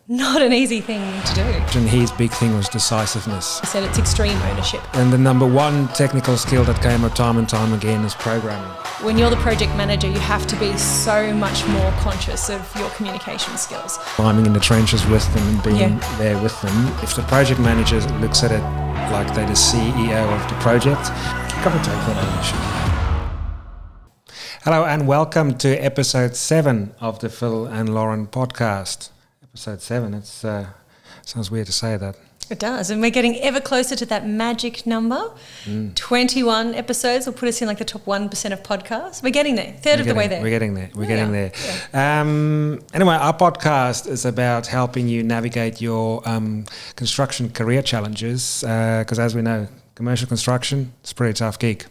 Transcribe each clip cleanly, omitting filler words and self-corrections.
not an easy thing to do. And his big thing was decisiveness. I said it's extreme ownership. And the number one technical skill that came up time and time again is programming. When you're the project manager, you have to be so much more conscious of your communication skills. Climbing in the trenches with them and being there with them. If the project manager looks at it like they're the CEO of the project, you've got to take that ownership. Hello and welcome to episode 7 of the Phil and Lauren podcast. Episode 7, it sounds weird to say that. It does, and we're getting ever closer to that magic number. 21 episodes will put us in like the top 1% of podcasts. We're getting there, third of the way there. We're getting there, Yeah. Anyway, our podcast is about helping you navigate your construction career challenges, because as we know, commercial construction is a pretty tough gig.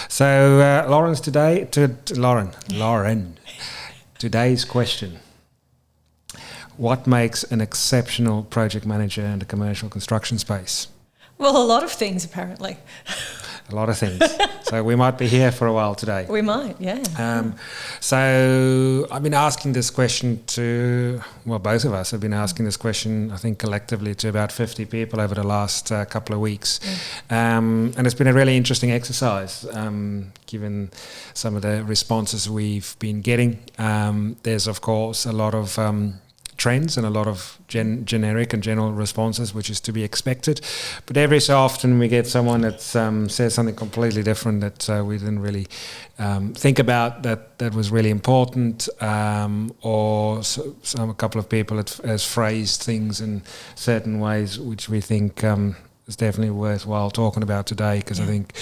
So Lauren, today's question. What makes an exceptional project manager in the commercial construction space? Well, a lot of things apparently. A lot of things. So we might be here for a while today. We might, yeah. So I've been asking this question to, both of us have been asking this question, I think collectively to about 50 people over the last couple of weeks. And it's been a really interesting exercise, given some of the responses we've been getting. There's, of course, a lot of trends and a lot of generic and general responses, which is to be expected. But every so often we get someone that says something completely different that we didn't really think about that was really important, or a couple of people has phrased things in certain ways which we think is definitely worthwhile talking about today, because I think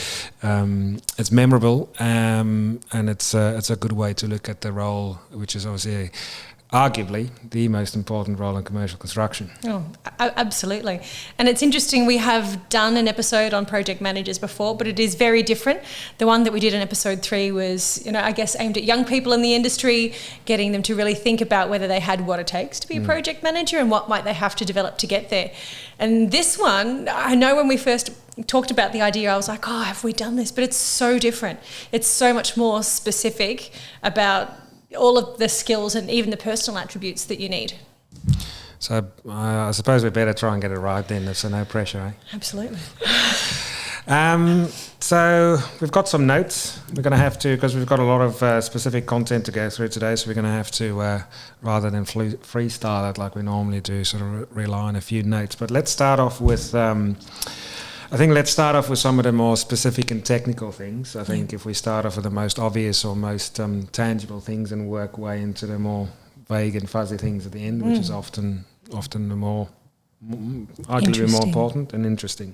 it's memorable, and it's a good way to look at the role, which is obviously arguably the most important role in commercial construction. Oh, absolutely. And it's interesting, we have done an episode on project managers before, but it is very different. The one that we did in episode 3 was, I guess aimed at young people in the industry, getting them to really think about whether they had what it takes to be a project manager and what might they have to develop to get there. And this one, I know when we first talked about the idea, I was like, have we done this? But it's so different. It's so much more specific about all of the skills and even the personal attributes that you need. So I suppose we better try and get it right then, so no pressure, eh? Absolutely. So we've got some notes. We're going to have to, because we've got a lot of specific content to go through today, so we're going to have to, rather than freestyle it like we normally do, sort of rely on a few notes. But let's start off with let's start off with some of the more specific and technical things. I think if we start off with the most obvious or most tangible things and work way into the more vague and fuzzy things at the end, which is often the more, arguably more important and interesting.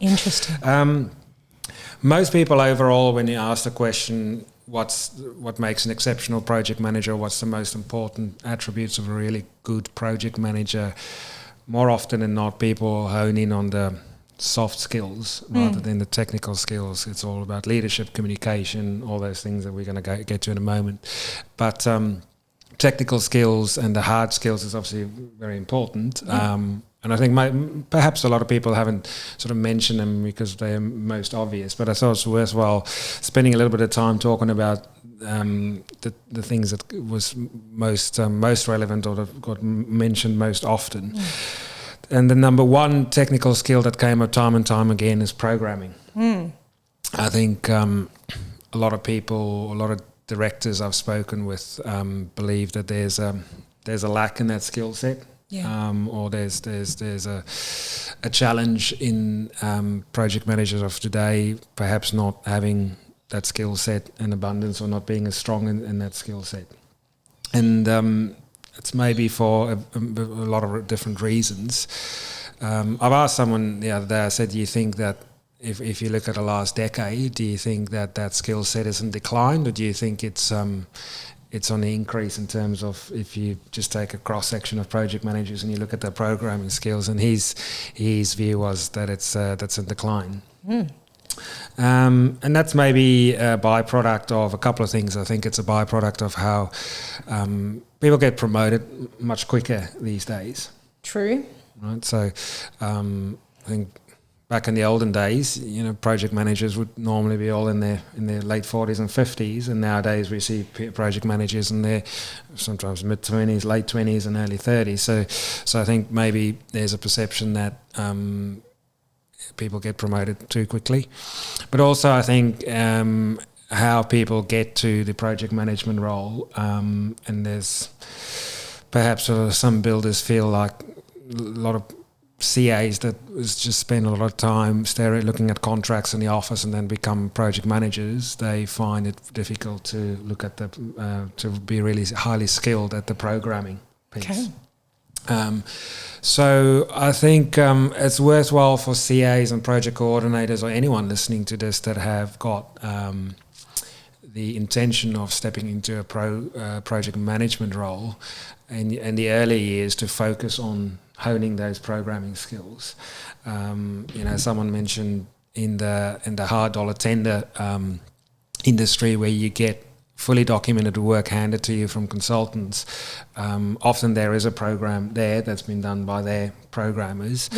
Most people overall, when you ask the question, what makes an exceptional project manager, what's the most important attributes of a really good project manager, more often than not, people hone in on the soft skills rather than the technical skills. It's all about leadership, communication, all those things that we're going to get to in a moment. But technical skills and the hard skills is obviously very important. And I think perhaps a lot of people haven't sort of mentioned them because they're most obvious. But I thought it was worthwhile spending a little bit of time talking about the things that was most relevant or that got mentioned most often. And the number one technical skill that came up time and time again is programming. I think a lot of people, a lot of directors I've spoken with believe that there's a lack in that skill set, or there's a challenge in project managers of today, perhaps not having that skill set in abundance or not being as strong in that skill set. And it's maybe for a lot of different reasons. I've asked someone the other day, I said, do you think that if you look at the last decade, do you think that skill set isn't declined, or do you think it's on the increase in terms of if you just take a cross-section of project managers and you look at their programming skills? And his view was that that's a decline. And that's maybe a byproduct of a couple of things. I think it's a byproduct of how people get promoted much quicker these days. True. Right. So I think back in the olden days, project managers would normally be all in their late 40s and 50s, and nowadays we see project managers in their sometimes mid 20s, late 20s, and early 30s. So I think maybe there's a perception that people get promoted too quickly, but also I think how people get to the project management role, and there's perhaps some builders feel like a lot of CAs that just spend a lot of time looking at contracts in the office and then become project managers. They find it difficult to look at to be really highly skilled at the programming piece. Okay. So I think it's worthwhile for CAs and project coordinators or anyone listening to this that have got the intention of stepping into a project management role in the early years to focus on honing those programming skills. Someone mentioned in the hard dollar tender industry where you get fully documented work handed to you from consultants. Often there is a program there that's been done by their programmers,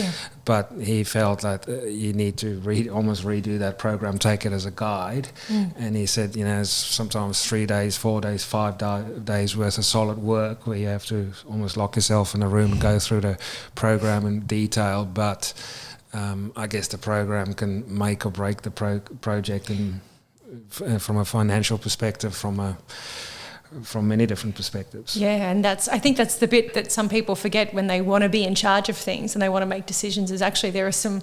but he felt that you need to almost redo that program, take it as a guide. And he said, sometimes 3 days, 4 days, 5 days worth of solid work where you have to almost lock yourself in a room and go through the program in detail. But I guess the program can make or break the project from a financial perspective, from many different perspectives. Yeah, and I think that's the bit that some people forget when they want to be in charge of things and they want to make decisions, is actually there are some,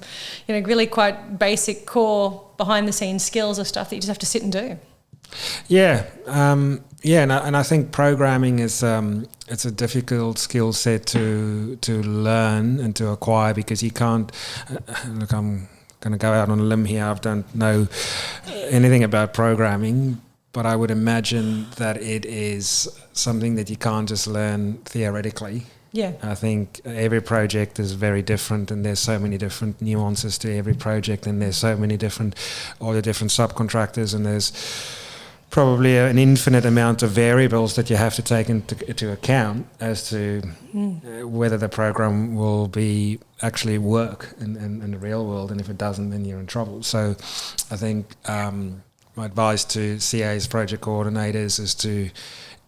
really quite basic core behind the scenes skills or stuff that you just have to sit and do. Yeah, and I think programming is it's a difficult skill set to learn and to acquire, because you can't look. I'm going to go out on a limb here. I don't know anything about programming, but I would imagine that it is something that you can't just learn theoretically. Yeah. I think every project is very different, and there's so many different nuances to every project, and there's so many different subcontractors, and there's probably an infinite amount of variables that you have to take into account as to whether the program will be actually work in the real world, and if it doesn't, then you're in trouble. So I think my advice to CAs, project coordinators, is to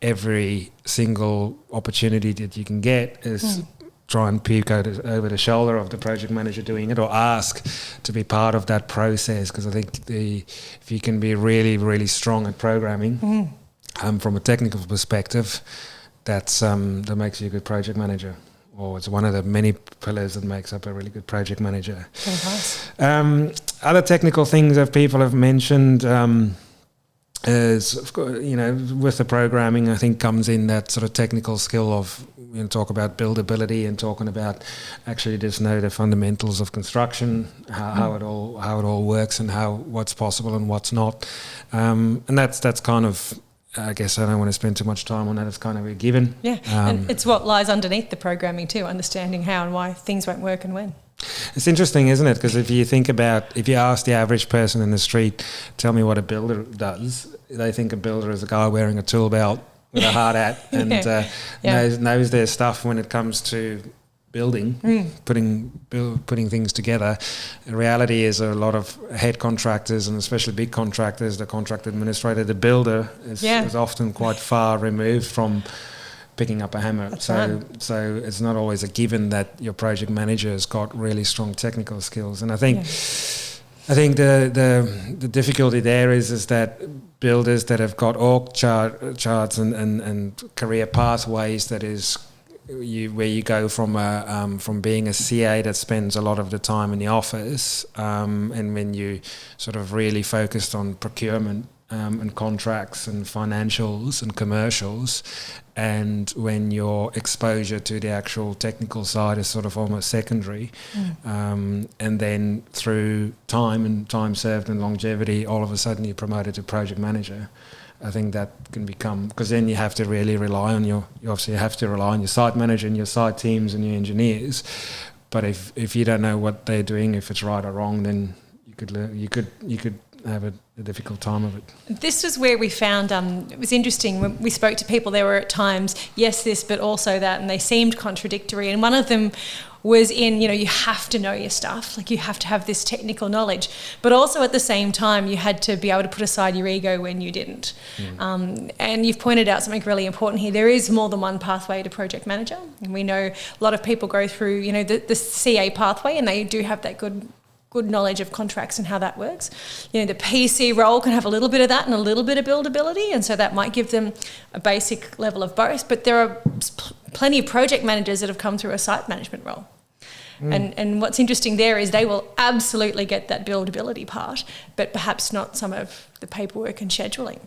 every single opportunity that you can get is try and peek over the shoulder of the project manager doing it, or ask to be part of that process, because I think if you can be really, really strong at programming from a technical perspective, that makes you a good project manager, or it's one of the many pillars that makes up a really good project manager. Nice. Other technical things that people have mentioned is, of course, with the programming, I think comes in that sort of technical skill of, talk about buildability and talking about actually just know the fundamentals of construction, how it all works, and what's possible and what's not, and that's kind of, I guess I don't want to spend too much time on that. It's kind of a given. Yeah, and it's what lies underneath the programming too, understanding how and why things won't work and when. It's interesting, isn't it? Because if you ask the average person in the street, tell me what a builder does, they think a builder is a guy wearing a tool belt with a hard hat and knows their stuff when it comes to building, putting things together. The reality is a lot of head contractors, and especially big contractors, the contract administrator, the builder is often quite far removed from picking up a hammer. So it's not always a given that your project manager has got really strong technical skills. And I think the difficulty there is that builders that have got org charts and career pathways, that is where you go from being a CA that spends a lot of the time in the office, and when you sort of really focused on procurement and contracts and financials and commercials, and when your exposure to the actual technical side is sort of almost secondary, and then through time served and longevity, all of a sudden you're promoted to project manager. I think that can become, because then you have to really rely on you obviously have to rely on your site manager and your site teams and your engineers. But if you don't know what they're doing, if it's right or wrong, then you could have a difficult time of it. This was where we found, it was interesting, when we spoke to people, there were at times, yes, this, but also that, and they seemed contradictory. And one of them was in, you have to know your stuff, like you have to have this technical knowledge, but also at the same time, you had to be able to put aside your ego when you didn't. And you've pointed out something really important here. There is more than one pathway to project manager. And we know a lot of people go through, the CA pathway, and they do have that good knowledge of contracts and how that works. The PC role can have a little bit of that and a little bit of buildability, and so that might give them a basic level of both. But there are plenty of project managers that have come through a site management role. And what's interesting there is they will absolutely get that buildability part, but perhaps not some of the paperwork and scheduling.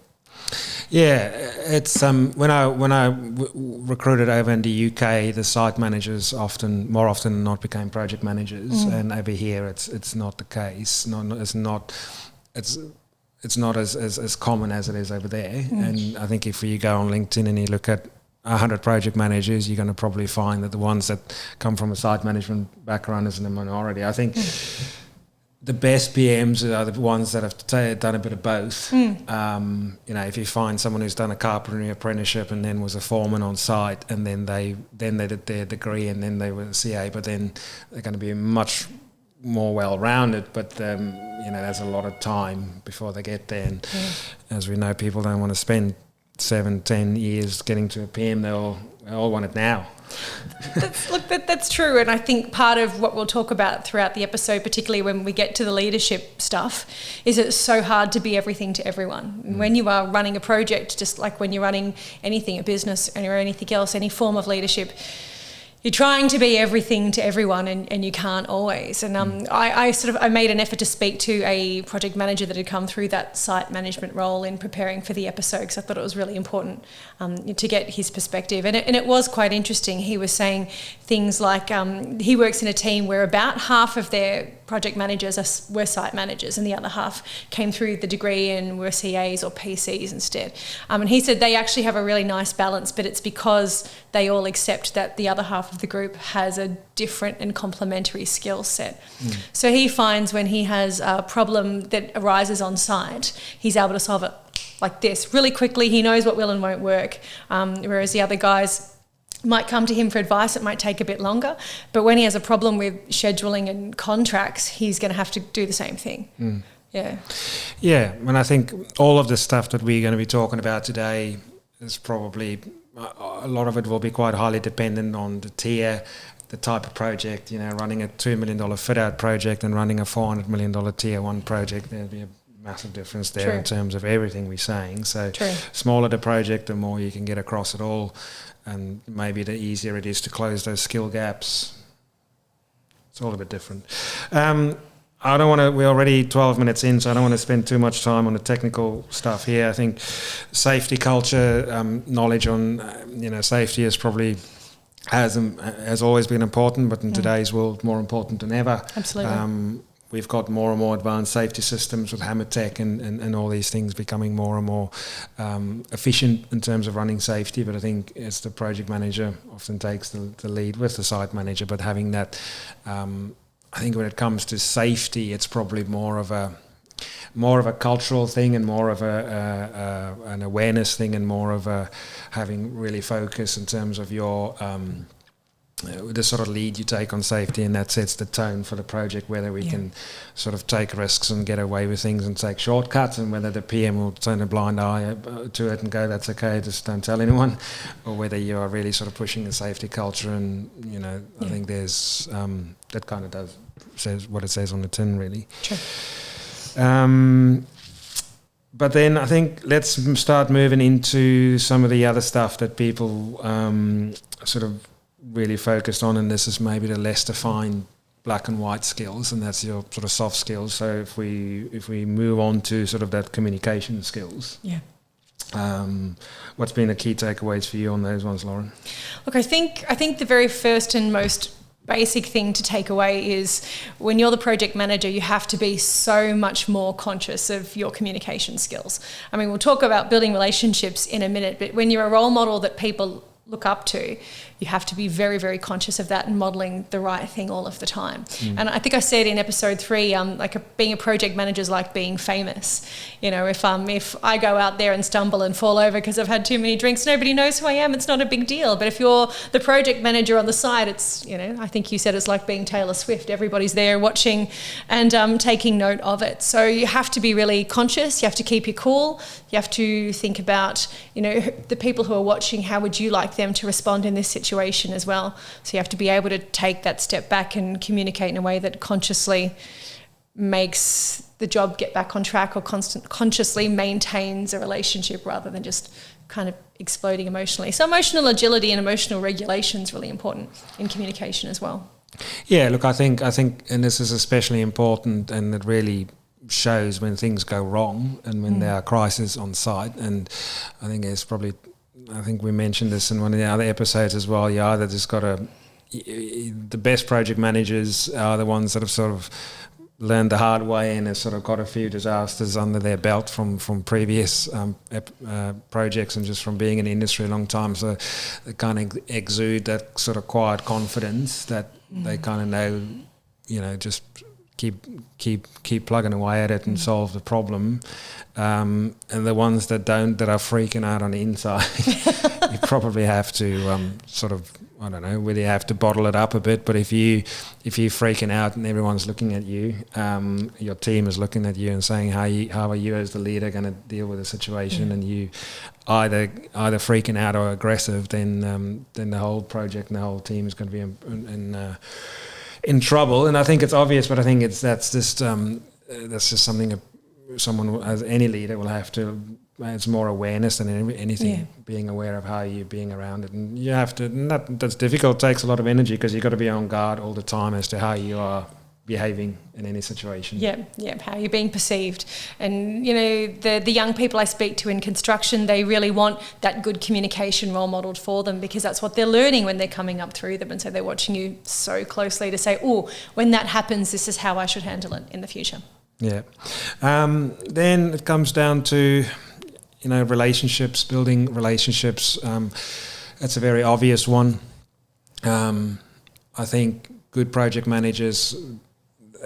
Yeah, it's when I recruited over in the UK, the site managers more often than not became project managers, and over here it's not the case. It's not as common as it is over there. And I think if you go on LinkedIn and you look at 100 project managers, you're going to probably find that the ones that come from a site management background is in the minority. I think the best PMs are the ones that have done a bit of both. If you find someone who's done a carpentry apprenticeship and then was a foreman on site, and then they did their degree and then they were a CA, but then they're going to be much more well-rounded. But there's a lot of time before they get there, and as we know, people don't want to spend 7-10 years getting to a PM. They all want it now. That's true, and I think part of what we'll talk about throughout the episode, particularly when we get to the leadership stuff, is it's so hard to be everything to everyone. When you are running a project, just like when you're running anything, a business or anything else, any form of leadership, you're trying to be everything to everyone, and you can't always. And I made an effort to speak to a project manager that had come through that site management role in preparing for the episode, because I thought it was really important to get his perspective. And it was quite interesting. He was saying things like he works in a team where about half of their project managers were site managers, and the other half came through the degree and were CAs or PCs instead. And he said they actually have a really nice balance, but it's because they all accept that the other half of the group has a different and complementary skill set. So he finds when he has a problem that arises on site, he's able to solve it like this really quickly. He knows what will and won't work, whereas the other guys might come to him for advice. It might take a bit longer, but when he has a problem with scheduling and contracts, he's going to have to do the same thing. Yeah, and I think all of the stuff that we're going to be talking about today is probably, a lot of it will be quite highly dependent on the tier, the type of project. Running a $2 million fit-out project and running a $400 million tier 1 project, there'll be a massive difference there. True. In terms of everything we're saying. So True. Smaller the project, the more you can get across it all, and maybe the easier it is to close those skill gaps. It's all a bit different. I don't want to, we're already 12 minutes in, so I don't want to spend too much time on the technical stuff here. I think safety culture, knowledge on, safety is probably has always been important, but in today's world, more important than ever. Absolutely. We've got more and more advanced safety systems with hammer tech and all these things becoming more and more efficient in terms of running safety. But I think as the project manager often takes the lead with the site manager, but having that, I think when it comes to safety, it's probably more of a cultural thing and more of an awareness thing and more of a having really focus in terms of your the sort of lead you take on safety, and that sets the tone for the project, whether we can sort of take risks and get away with things and take shortcuts, and whether the PM will turn a blind eye to it and go, that's okay, just don't tell anyone, or whether you are really sort of pushing the safety culture. And I think there's that kind of says what it says on the tin, really. Sure. But then I think let's start moving into some of the other stuff that people sort of really focused on, and this is maybe the less defined black and white skills, and that's your sort of soft skills. So if we move on to sort of that communication skills, what's been the key takeaways for you on those ones, Lauren? Look, I think the very first and most basic thing to take away is when you're the project manager, you have to be so much more conscious of your communication skills. I mean, we'll talk about building relationships in a minute, but when you're a role model that people look up to, you have to be very, very conscious of that and modelling the right thing all of the time. And I think I said in episode 3, being a project manager is like being famous. You know, if I go out there and stumble and fall over because I've had too many drinks, nobody knows who I am. It's not a big deal. But if you're the project manager on the side, it's, you know, I think you said it's like being Taylor Swift. Everybody's there watching and taking note of it. So you have to be really conscious. You have to keep your cool. You have to think about, you know, the people who are watching, how would you like them to respond in this situation as well. So you have to be able to take that step back and communicate in a way that consciously makes the job get back on track, or consciously maintains a relationship rather than just kind of exploding emotionally. So emotional agility and emotional regulation is really important in communication as well. Yeah, look, I think, and this is especially important, and it really shows when things go wrong and when there are crises on site. And I think we mentioned this in one of the other episodes as well. You either just got to, the best project managers are the ones that have sort of learned the hard way and have sort of got a few disasters under their belt from previous projects and just from being in the industry a long time. So they kind of exude that sort of quiet confidence that they kind of know, you know, just keep plugging away at it and solve the problem. And the ones that don't, that are freaking out on the inside, you probably have to sort of, I don't know, whether you have to bottle it up a bit. But if you're freaking out and everyone's looking at you, your team is looking at you and saying how are you as the leader going to deal with the situation, and you either freaking out or aggressive, then the whole project and the whole team is going to be in trouble. And I think it's obvious, but I think that's just something someone, as any leader, will have to. It's more awareness than anything. Being aware of how you're being around it, and you have to. And that's difficult. It takes a lot of energy because you've got to be on guard all the time as to how you are behaving in any situation. How you're being perceived. And you know, the young people I speak to in construction, they really want that good communication role modelled for them, because that's what they're learning when they're coming up through them. And so they're watching you so closely to say, oh, when that happens, this is how I should handle it in the future. Then it comes down to, you know, relationships, building relationships. That's a very obvious one. I think good project managers,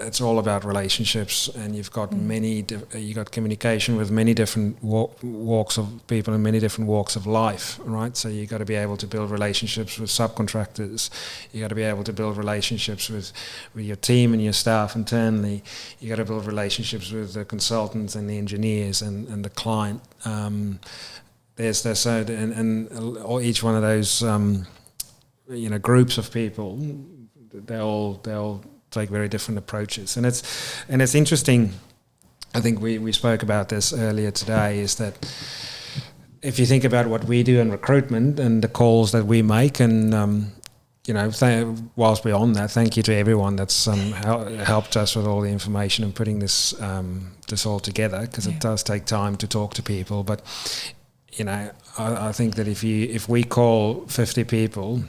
it's all about relationships, and you've got you got communication with many different walks of people in many different walks of life, right? So you got to be able to build relationships with subcontractors. You got to be able to build relationships with your team and your staff internally. You got to build relationships with the consultants and the engineers and the client. Each one of those groups of people, they'll take very different approaches, and it's interesting. I think we spoke about this earlier today, is that if you think about what we do in recruitment and the calls that we make, and whilst we're on that, thank you to everyone that's helped us with all the information and putting this all together, because it does take time to talk to people. But I think that if we call 50 people,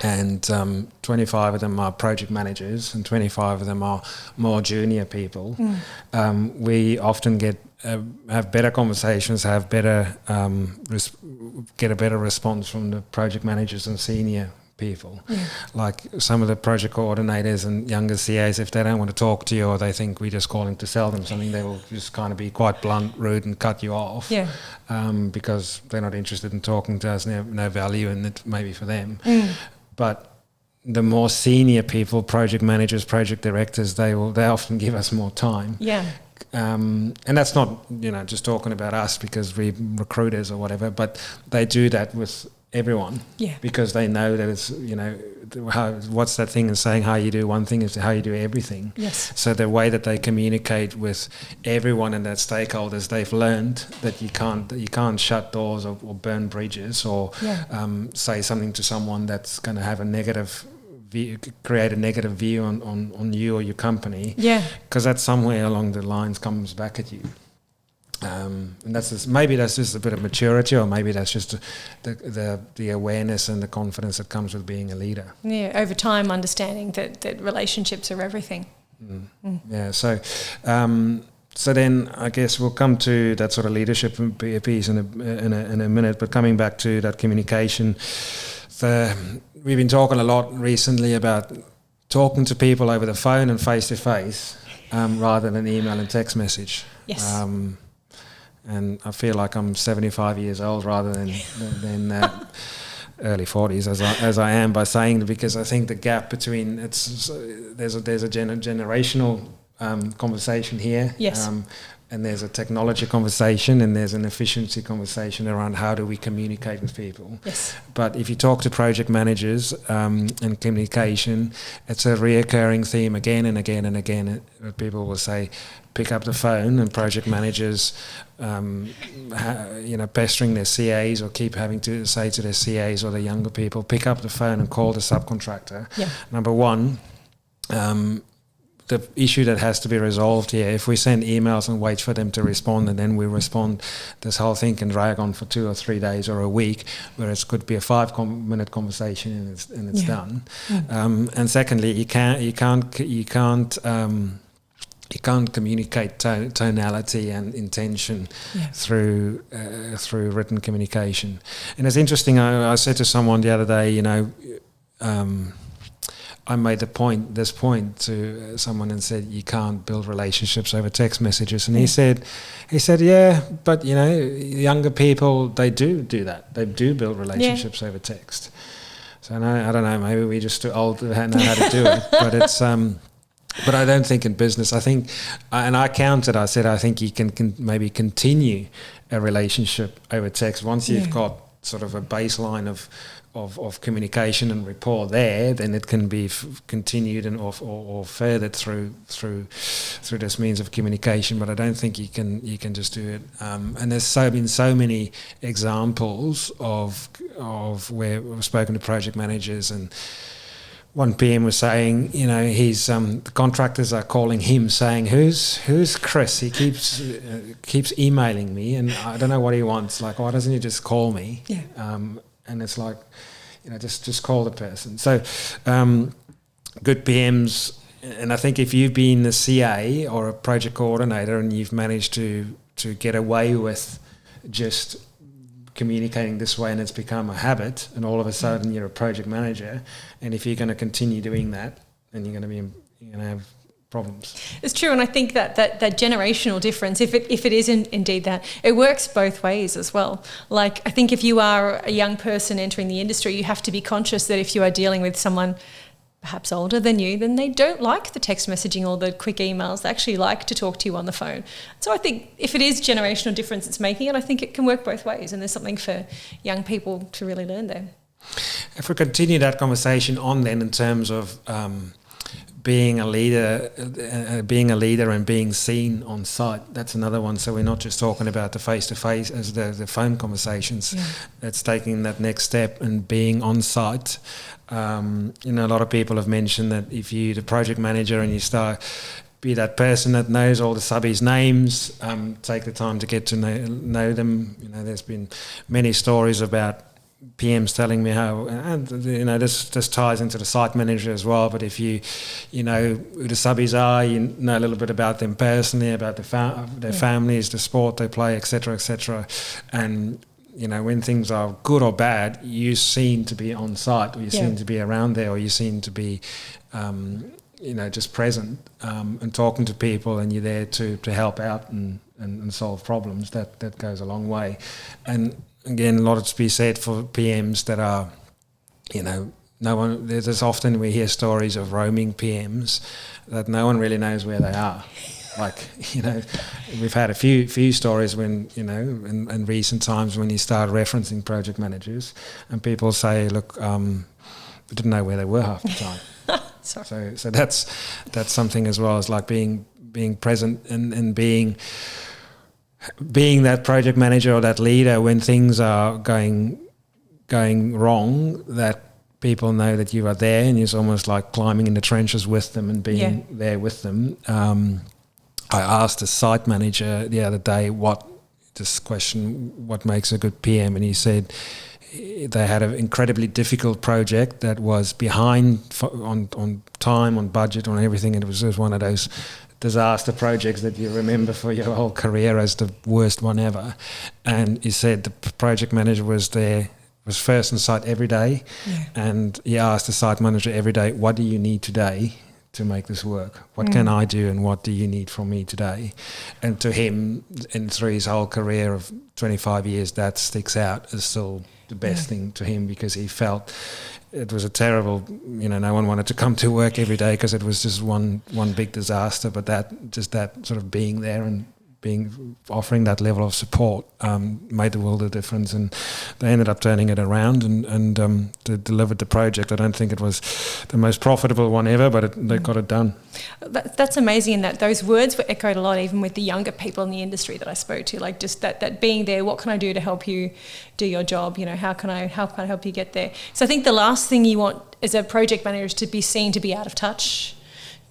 and 25 of them are project managers and 25 of them are more junior people, we often have better conversations, have better get a better response from the project managers and senior people. Like some of the project coordinators and younger CAs, if they don't want to talk to you, or they think we just calling to sell them something, they will just kind of be quite blunt, rude, and cut you off, because they're not interested in talking to us, no value in it maybe for them. But the more senior people, project managers, project directors, they often give us more time. And that's not just talking about us because we're recruiters or whatever, but they do that with everyone, because they know that it's what's that thing in saying how you do one thing is how you do everything. So the way that they communicate with everyone and their stakeholders, they've learned that you can't shut doors or burn bridges or say something to someone that's going to have a negative view, create a negative view on you or your company, because that somewhere along the lines comes back at you. And maybe that's just a bit of maturity, or maybe that's just the awareness and the confidence that comes with being a leader. Over time, understanding that relationships are everything. So So then I guess we'll come to that sort of leadership piece in a minute, but coming back to that communication, we've been talking a lot recently about talking to people over the phone and face to face rather than email and text message. Yes. And I feel like I'm 75 years old rather than early 40s as I am by saying that, because I think the gap between there's a generational conversation here. Yes. And there's a technology conversation and there's an efficiency conversation around how do we communicate with people. Yes. But if you talk to project managers and communication, it's a reoccurring theme again and again and again. People will say, pick up the phone, and project managers, pestering their CAs or keep having to say to their CAs or the younger people, pick up the phone and call the subcontractor. Yeah. Number one, the issue that has to be resolved here, if we send emails and wait for them to respond and then we respond, this whole thing can drag on for 2 or 3 days or a week, whereas it could be a 5-minute conversation and it's done. And secondly, you can't communicate tonality and intention through written communication. And it's interesting. I said to someone the other day, I made this point to someone and said, you can't build relationships over text messages. And he said, yeah, but younger people, they do that. They do build relationships over text. So I don't know, maybe we're just too old to know how to do it. But it's but I don't think in business. I think, and I counted. I said I think you can maybe continue a relationship over text once you've got sort of a baseline of communication and rapport there, then it can be continued and or furthered through this means of communication. But I don't think you can just do it. And there's been so many examples of where we've spoken to project managers, and one PM was saying, the contractors are calling him saying, who's Chris? He keeps emailing me, and I don't know what he wants. Like, why doesn't he just call me? Yeah. And it's like, just call the person. So good PMs, and I think if you've been a CA or a project coordinator and you've managed to get away with just communicating this way and it's become a habit, and all of a sudden you're a project manager, and if you're going to continue doing that, then you're going to have problems. It's true, and I think that generational difference, if it is indeed that, it works both ways as well. Like, I think if you are a young person entering the industry, you have to be conscious that if you are dealing with someone perhaps older than you, then they don't like the text messaging or the quick emails. They actually like to talk to you on the phone. So I think if it is generational difference it's making it, I think it can work both ways, and there's something for young people to really learn there. If we continue that conversation on then in terms of being a leader and being seen on site, that's another one. So we're not just talking about the face-to-face as the phone conversations. It's taking that next step and being on site. A lot of people have mentioned that if you're the project manager and you start be that person that knows all the subbies' names, take the time to get to know them. There's been many stories about PMs telling me how, and this ties into the site manager as well, but if you know who the subbies are, you know a little bit about them personally, about their families, the sport they play, etc., and when things are good or bad, you seem to be on site, or you seem to be around there, or you seem to be just present and talking to people, and you're there to help out and solve problems. That goes a long way. And again, a lot to be said for PMs that are, no one. There's often we hear stories of roaming PMs that no one really knows where they are. Like, we've had a few stories when, in recent times when you start referencing project managers, and people say, look, we didn't know where they were half the time. So that's something as well, as like being present and being that project manager or that leader when things are going wrong, that people know that you are there, and it's almost like climbing in the trenches with them and being there with them. I asked a site manager the other day what makes a good PM, and he said they had an incredibly difficult project that was behind on time, on budget, on everything, and it was just one of those disaster projects that you remember for your whole career as the worst one ever. And he said the project manager was first on site every day, and he asked the site manager every day, what do you need today to make this work? What can I do, and what do you need from me today? And to him, and through his whole career of 25 years, that sticks out as still the best thing to him, because he felt it was a terrible, no one wanted to come to work every day because it was just one big disaster. But that sort of being there and offering that level of support made the world a difference, and they ended up turning it around and they delivered the project. I don't think it was the most profitable one ever, but they got it done. That's amazing, in that those words were echoed a lot even with the younger people in the industry that I spoke to, like just that being there, what can I do to help you do your job, how can I help you get there. So I think the last thing you want as a project manager is to be seen to be out of touch,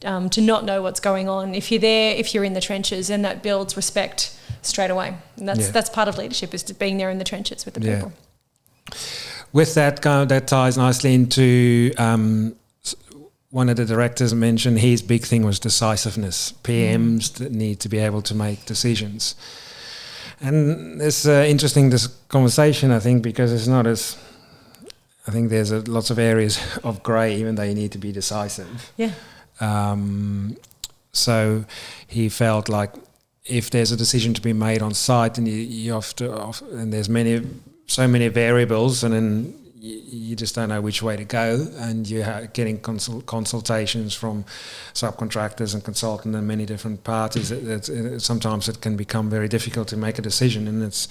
to not know what's going on. If you're there, if you're in the trenches, then that builds respect straight away. And that's part of leadership, is being there in the trenches with the people. With that, that ties nicely into one of the directors mentioned his big thing was decisiveness. PMs that need to be able to make decisions. And it's interesting, this conversation, I think, because it's not as... I think there's lots of areas of grey, even though you need to be decisive. Yeah. So he felt like if there's a decision to be made on site, and you have to, and there's so many variables, and then you just don't know which way to go, and you're getting consultations from subcontractors and consultants and many different parties. Sometimes it can become very difficult to make a decision, and it's,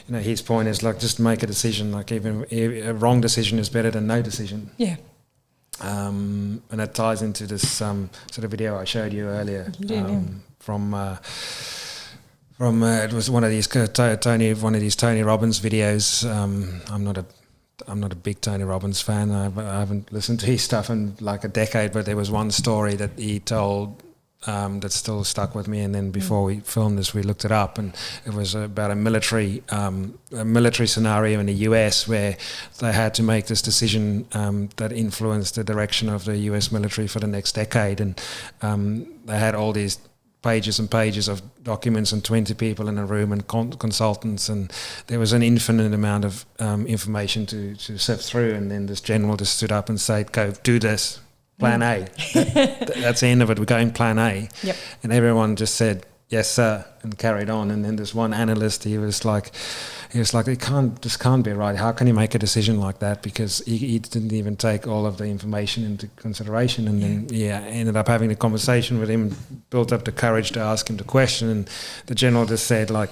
his point is like, just make a decision. Like, even a wrong decision is better than no decision. Yeah. And that ties into this sort of video I showed you earlier from it was one of these Tony Robbins videos. I'm not a big Tony Robbins fan. I haven't listened to his stuff in like a decade, but there was one story that he told that still stuck with me. And then before we filmed this, we looked it up, and it was about a military scenario in the US where they had to make this decision that influenced the direction of the US military for the next decade. And they had all these pages and pages of documents and 20 people in a room and consultants, and there was an infinite amount of information to sift through. And then this general just stood up and said, go do this. Plan A. That's the end of it. We're going plan A. Yep. And everyone just said, yes, sir, and carried on. And then this one analyst, he was like, it can't be right. How can you make a decision like that? Because he didn't even take all of the information into consideration. And then, ended up having a conversation with him, built up the courage to ask him the question. And the general just said, like,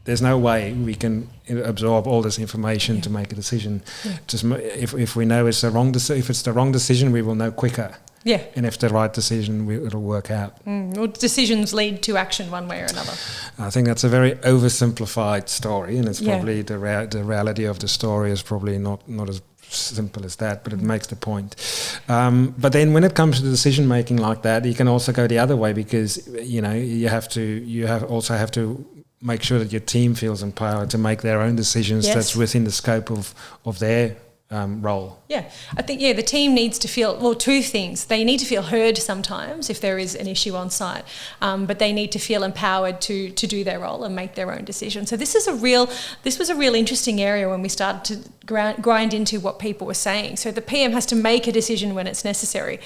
there's no way we can absorb all this information to make a decision. Yeah. Just if we know it's the wrong if it's the wrong decision, we will know quicker. Yeah. And if the right decision, it'll work out. Well, decisions lead to action one way or another. I think that's a very oversimplified story, and it's probably the reality of the story is probably not as simple as that, but it makes the point. But then when it comes to decision making like that, you can also go the other way, because you also have to make sure that your team feels empowered to make their own decisions. Yes. That's within the scope of their role. Yeah, I think the team needs to feel, well, two things. They need to feel heard sometimes if there is an issue on site, but they need to feel empowered to do their role and make their own decision. So this was a real interesting area when we started to grind into what people were saying. So the PM has to make a decision when it's necessary.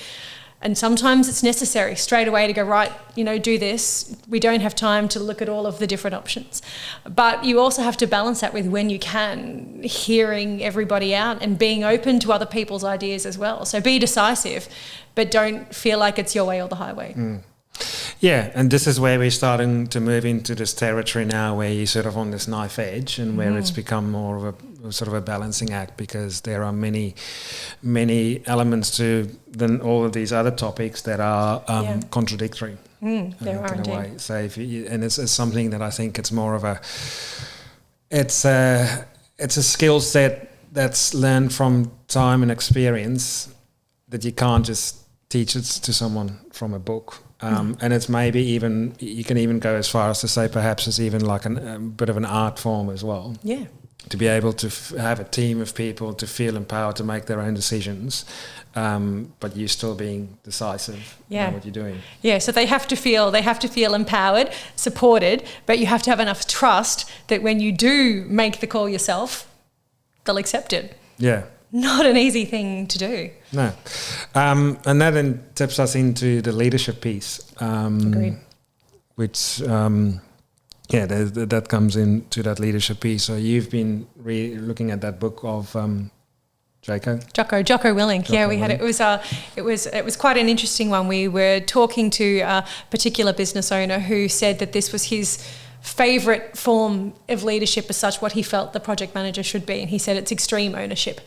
And sometimes it's necessary straight away to go, right, do this. We don't have time to look at all of the different options. But you also have to balance that with, when you can, hearing everybody out and being open to other people's ideas as well. So be decisive, but don't feel like it's your way or the highway. Yeah, and this is where we're starting to move into this territory now, where you're sort of on this knife edge, and where it's become more of a sort of a balancing act, because there are many elements to then all of these other topics that are contradictory. There are indeed. A way. So it's something that I think it's more of it's a skill set that's learned from time and experience, that you can't just teach it to someone from a book. And it's maybe even, you can even go as far as to say perhaps it's even like a bit of an art form as well. Yeah. to be able to have a team of people to feel empowered to make their own decisions, but you still being decisive in what you're doing. Yeah, so they have to feel empowered, supported, but you have to have enough trust that when you do make the call yourself, they'll accept it. Yeah. Not an easy thing to do. No. And that then tips us into the leadership piece. Agreed. Which, that comes into that leadership piece. So you've been looking at that book of Jocko Willink. It was quite an interesting one. We were talking to a particular business owner who said that this was his favourite form of leadership as such, what he felt the project manager should be, and he said it's extreme ownership.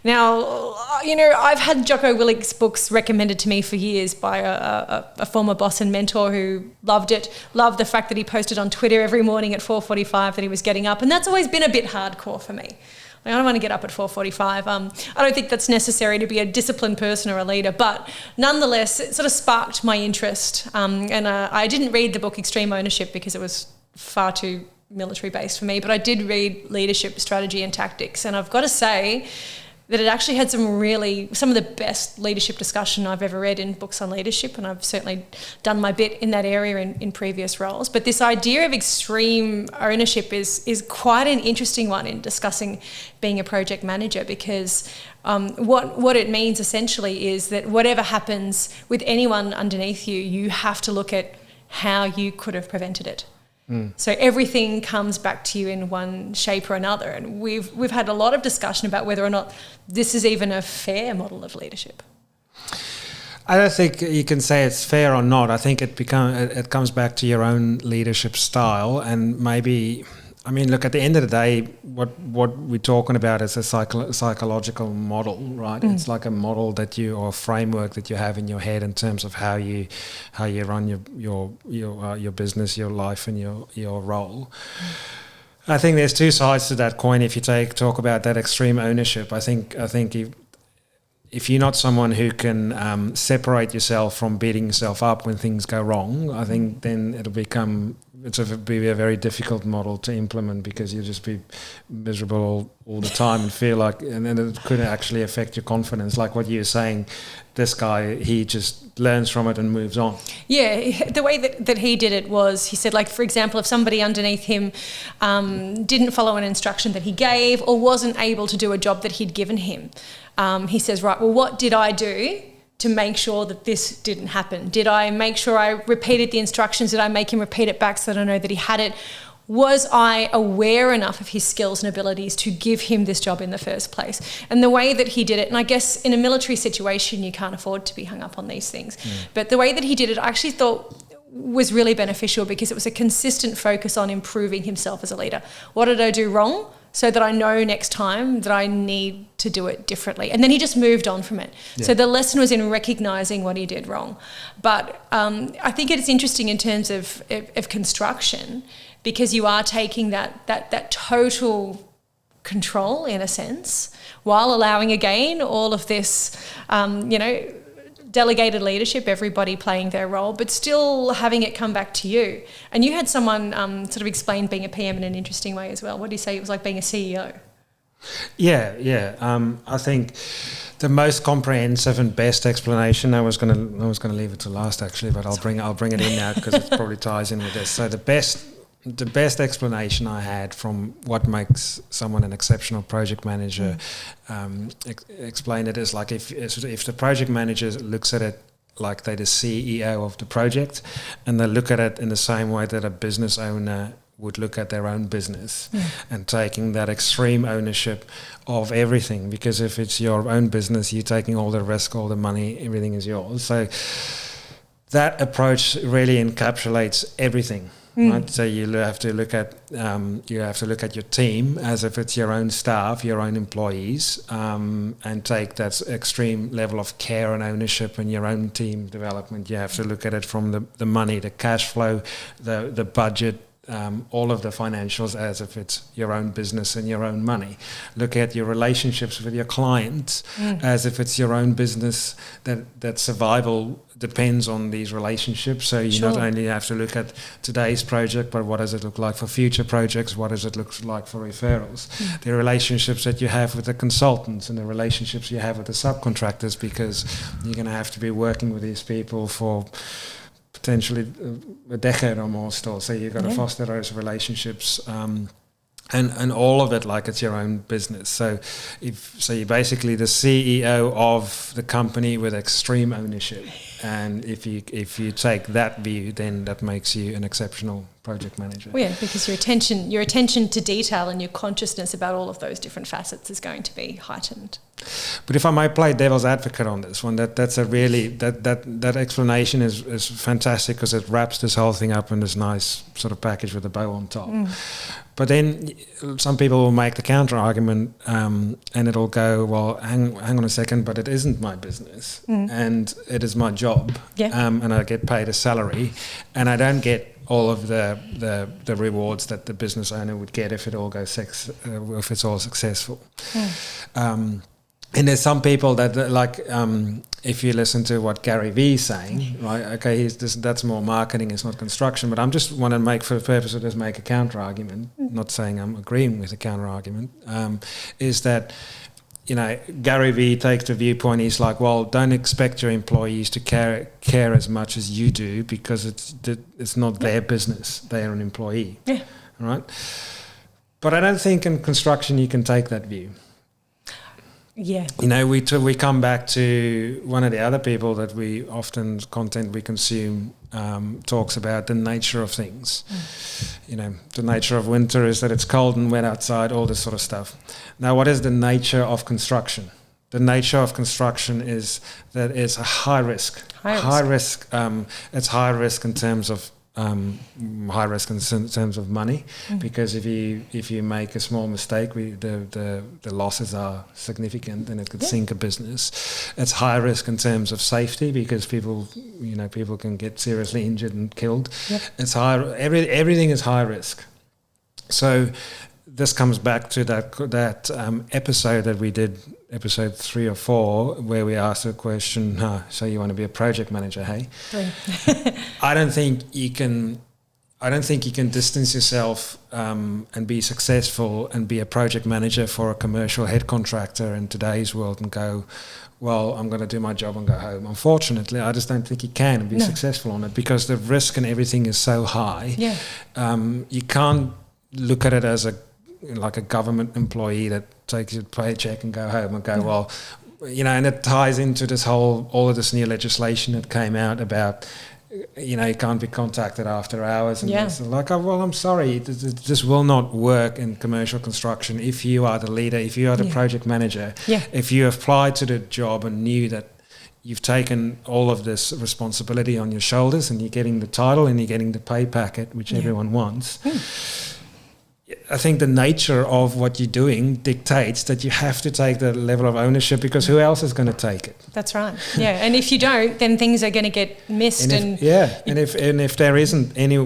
Now, I've had Jocko Willink's books recommended to me for years by a former boss and mentor who loved the fact that he posted on Twitter every morning at 4:45 that he was getting up, and that's always been a bit hardcore for me. I don't want to get up at 4:45. I don't think that's necessary to be a disciplined person or a leader, but nonetheless, it sort of sparked my interest. And I didn't read the book Extreme Ownership because it was far too military based for me, but I did read Leadership, Strategy and Tactics, and I've got to say that it actually had some of the best leadership discussion I've ever read in books on leadership, and I've certainly done my bit in that area in previous roles. But this idea of extreme ownership is quite an interesting one in discussing being a project manager, because what it means essentially is that whatever happens with anyone underneath you, you have to look at how you could have prevented it. So everything comes back to you in one shape or another, and we've had a lot of discussion about whether or not this is even a fair model of leadership. I don't think you can say it's fair or not. I think it comes back to your own leadership style, and maybe, I mean, look, at the end of the day, what we're talking about is a psychological model, right? It's like a model or a framework that you have in your head in terms of how you run your business, your life, and your role. I think there's two sides to that coin. If you talk about that extreme ownership, I think if you're not someone who can separate yourself from beating yourself up when things go wrong, I think then it'll be a very difficult model to implement, because you'll just be miserable all the time and feel like, and then it could actually affect your confidence. Like what you were saying, this guy, he just learns from it and moves on. Yeah, the way that he did it was, he said, like, for example, if somebody underneath him didn't follow an instruction that he gave or wasn't able to do a job that he'd given him, he says, right, well, what did I do to make sure that this didn't happen? Did I make sure I repeated the instructions? Did I make him repeat it back so that I know that he had it? Was I aware enough of his skills and abilities to give him this job in the first place? And the way that he did it, and I guess in a military situation, you can't afford to be hung up on these things. But the way that he did it, I actually thought was really beneficial, because it was a consistent focus on improving himself as a leader. What did I do wrong? So that I know next time that I need to do it differently. And then he just moved on from it. Yeah. So the lesson was in recognising what he did wrong. But I think it's interesting in terms of construction, because you are taking that total control, in a sense, while allowing, again, all of this, delegated leadership, everybody playing their role, but still having it come back to you. And you had someone sort of explain being a PM in an interesting way as well. What do you say it was like being a CEO? Yeah. I think the most comprehensive and best explanation, I was gonna leave it to last actually, but I'll bring it in now because it probably ties in with this. So the best explanation I had from what makes someone an exceptional project manager, explain it as like if the project manager looks at it like they're the CEO of the project, and they look at it in the same way that a business owner would look at their own business, and taking that extreme ownership of everything, because if it's your own business, you're taking all the risk, all the money, everything is yours. So that approach really encapsulates everything. Right, so you have to look at your team as if it's your own staff, your own employees, and take that extreme level of care and ownership in your own team development. You have to look at it from the money, the cash flow, the budget, all of the financials as if it's your own business and your own money. Look at your relationships with your clients as if it's your own business, that survival depends on these relationships. So you not only have to look at today's project, but what does it look like for future projects? What does it look like for referrals? The relationships that you have with the consultants and the relationships you have with the subcontractors, because you're going to have to be working with these people for potentially a decade or more still. So you've got to foster those relationships. And all of it like it's your own business. So you're basically the CEO of the company with extreme ownership. And if you take that view, then that makes you an exceptional project manager. Well, yeah, because your attention to detail and your consciousness about all of those different facets is going to be heightened. But if I might play devil's advocate on this one, that's a really that explanation is fantastic, because it wraps this whole thing up in this nice sort of package with a bow on top. But then some people will make the counter argument, and it'll go, well, hang on a second, but it isn't my business, and it is my job, and I get paid a salary, and I don't get all of the rewards that the business owner would get if it all goes if it's all successful. And there's some people that if you listen to what Gary Vee is saying, right? Okay, that's more marketing, it's not construction. But I'm just want to make, for the purpose of this, make a counter argument. Not saying I'm agreeing with the counter argument. Is that, Gary Vee takes the viewpoint. He's like, well, don't expect your employees to care as much as you do, because it's not their business. They're an employee. Yeah. All right. But I don't think in construction you can take that view. Yeah. We come back to one of the other people that we often content we consume talks about the nature of things. The nature of winter is that it's cold and wet outside, all this sort of stuff. Now, what is the nature of construction? The nature of construction is that it's a high risk. It's high risk in terms of money, because if you make a small mistake, the losses are significant, and it could sink a business. It's high risk in terms of safety, because people can get seriously injured and killed. Yep. It's everything is high risk. So this comes back to that episode that we did, episode 3 or 4, where we asked the question, so you want to be a project manager, hey? I don't think you can distance yourself and be successful and be a project manager for a commercial head contractor in today's world and go, well, I'm going to do my job and go home. Unfortunately, I just don't think you can be successful on it, because the risk and everything is so high. Yeah. You can't look at it as like a government employee that takes your paycheck and go home and go, well, and it ties into this all of this new legislation that came out about, you can't be contacted after hours. And it's like, well, I'm sorry, this will not work in commercial construction. If you are the leader, if you are the project manager, if you applied to the job and knew that you've taken all of this responsibility on your shoulders, and you're getting the title and you're getting the pay packet, which everyone wants. I think the nature of what you're doing dictates that you have to take the level of ownership, because who else is going to take it? That's right. Yeah, and if you don't, then things are going to get missed. And if there isn't any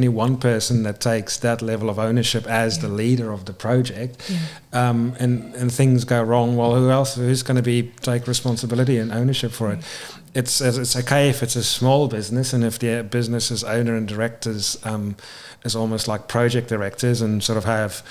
one person that takes that level of ownership as the leader of the project, and things go wrong, well, who's going to take responsibility and ownership for it? It's okay if it's a small business, and if the business's owner and directors is almost like project directors, and sort of have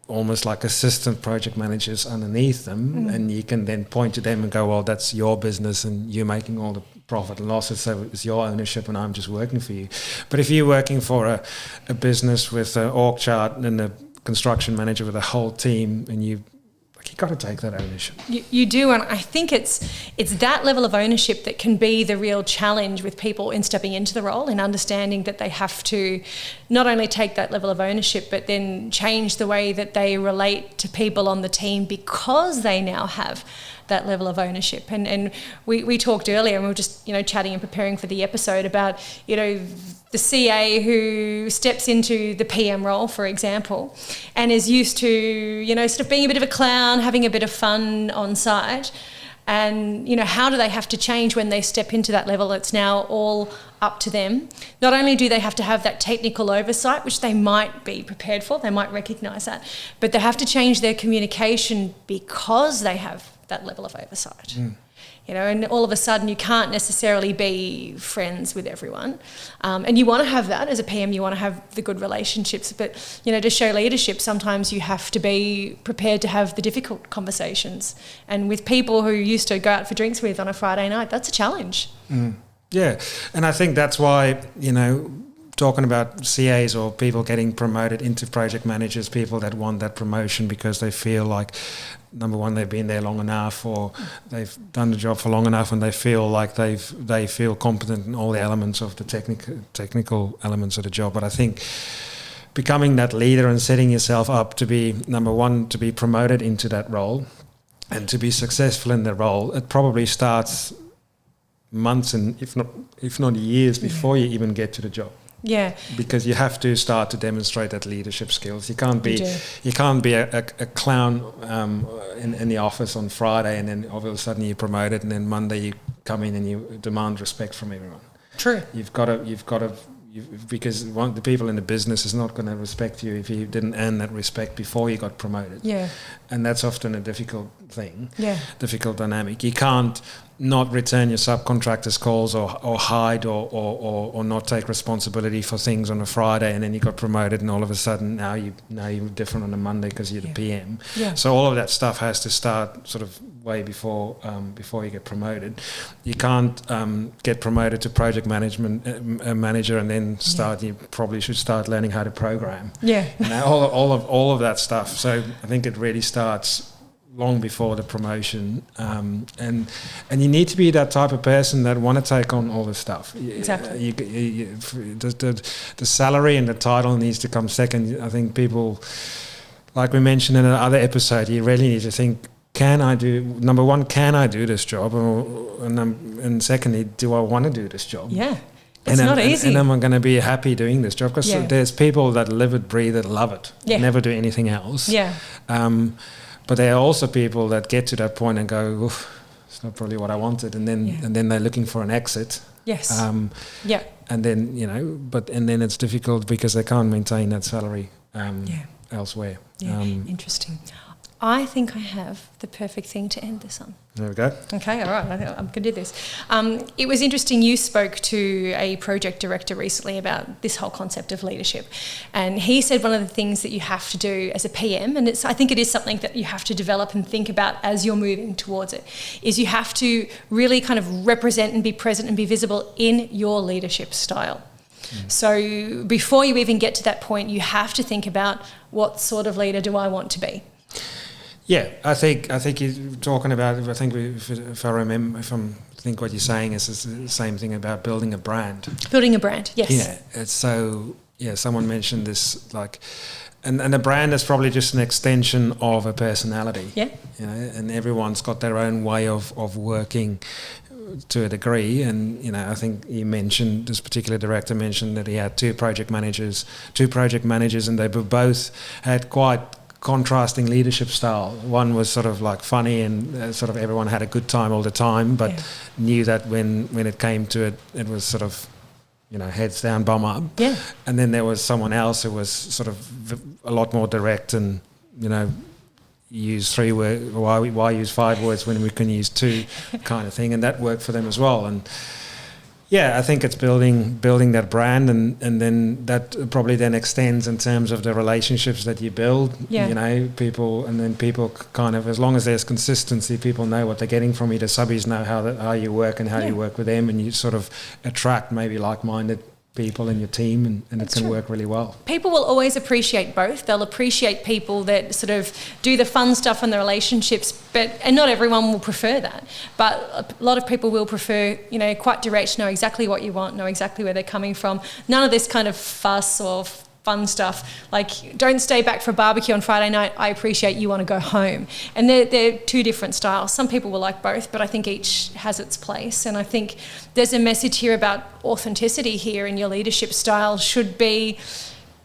almost like assistant project managers underneath them, and you can then point to them and go, well, that's your business and you're making all the profit and losses, so it's your ownership and I'm just working for you. But if you're working for a business with an org chart and a construction manager with a whole team, and you got to take that ownership. You do, and I think it's that level of ownership that can be the real challenge with people in stepping into the role, in understanding that they have to not only take that level of ownership, but then change the way that they relate to people on the team, because they now have that level of ownership. And we talked earlier, and we were just chatting and preparing for the episode about the CA who steps into the PM role, for example, and is used to sort of being a bit of a clown, having a bit of fun on site. And, how do they have to change when they step into that level? It's now all up to them. Not only do they have to have that technical oversight, which they might be prepared for, they might recognise that, but they have to change their communication because they have that level of oversight. And all of a sudden you can't necessarily be friends with everyone. And you want to have that as a PM, you want to have the good relationships, but, to show leadership, sometimes you have to be prepared to have the difficult conversations. And with people who you used to go out for drinks with on a Friday night, that's a challenge. Yeah, and I think that's why, talking about CAs or people getting promoted into project managers, people that want that promotion because they feel like, number one, they've been there long enough, or they've done the job for long enough, and they feel like they feel competent in all the elements of the technical elements of the job. But I think becoming that leader and setting yourself up to be, number one, to be promoted into that role and to be successful in the role, it probably starts months and if not years before you even get to the job. Yeah, because you have to start to demonstrate that leadership skills. You can't be a clown in the office on Friday, and then all of a sudden you're promoted, and then Monday you come in and you demand respect from everyone. True. You've got to because the people in the business is not going to respect you if you didn't earn that respect before you got promoted. Yeah, and that's often a difficult thing. Yeah, difficult dynamic. You can't not return your subcontractors' calls or hide or not take responsibility for things on a Friday, and then you got promoted, and all of a sudden now you're different on a Monday because you're the PM. Yeah. So all of that stuff has to start sort of way before you get promoted. You can't get promoted to project management manager and then start. You probably should start learning how to program. Yeah. All of that stuff. So I think it really starts long before the promotion, and you need to be that type of person that want to take on all this stuff. Exactly. The salary and the title needs to come second. I think people, like we mentioned in another episode, you really need to think, number one, can I do this job? And secondly, do I want to do this job? Yeah. It's not easy. And am I going to be happy doing this job? Because there's people that live it, breathe it, love it, never do anything else. Yeah. But there are also people that get to that point and go, oof, it's not probably what I wanted, and then they're looking for an exit. Yes. And then and then it's difficult because they can't maintain that salary elsewhere. Yeah. Interesting. I think I have the perfect thing to end this on. There we go. Okay, all right, I'm going to do this. It was interesting, you spoke to a project director recently about this whole concept of leadership, and he said one of the things that you have to do as a PM, and I think it is something that you have to develop and think about as you're moving towards it, is you have to really kind of represent and be present and be visible in your leadership style. So before you even get to that point, you have to think about, what sort of leader do I want to be? Yeah, I think you're talking about. I think if I think what you're saying is the same thing about building a brand. Building a brand, yes. Yeah, it's so. Yeah, someone mentioned this, like, and a brand is probably just an extension of a personality. Yeah. And everyone's got their own way of working to a degree, and I think this particular director mentioned that he had two project managers, and they both had quite contrasting leadership style. One was sort of like funny and sort of everyone had a good time all the time, but knew that when it came to it, it was sort of heads down, bum up. Yeah. And then there was someone else who was sort of a lot more direct and use 3 words. Why use 5 words when we can use 2, kind of thing, and that worked for them as well. And I think it's building that brand, and then that probably then extends in terms of the relationships that you build. People kind of, as long as there's consistency, people know what they're getting from you. The subbies know how you work and how you work with them, and you sort of attract maybe like-minded people in your team, and it can work really well. People will always appreciate both. They'll appreciate people that sort of do the fun stuff in the relationships, and not everyone will prefer that. But a lot of people will prefer, quite direct, know exactly what you want, know exactly where they're coming from. None of this kind of fuss or fun stuff, like don't stay back for a barbecue on Friday night, I appreciate you want to go home. And they're two different styles. Some people will like both, but I think each has its place. And I think there's a message here about authenticity here, and your leadership style should be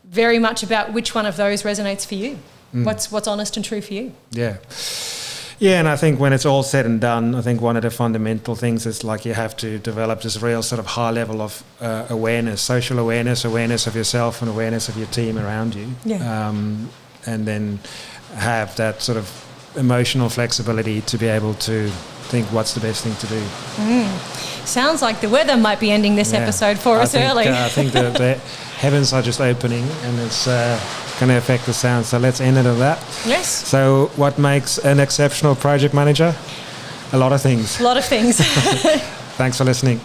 very much about which one of those resonates for you. What's honest and true for you. Yeah, and I think when it's all said and done, I think one of the fundamental things is like you have to develop this real sort of high level of awareness, social awareness of yourself and awareness of your team around you. Yeah. And then have that sort of emotional flexibility to be able to think what's the best thing to do. Sounds like the weather might be ending this episode for us early. I think the heavens are just opening and it's going to affect the sound. So let's end it on that. Yes. So what makes an exceptional project manager? A lot of things. A lot of things. Thanks for listening.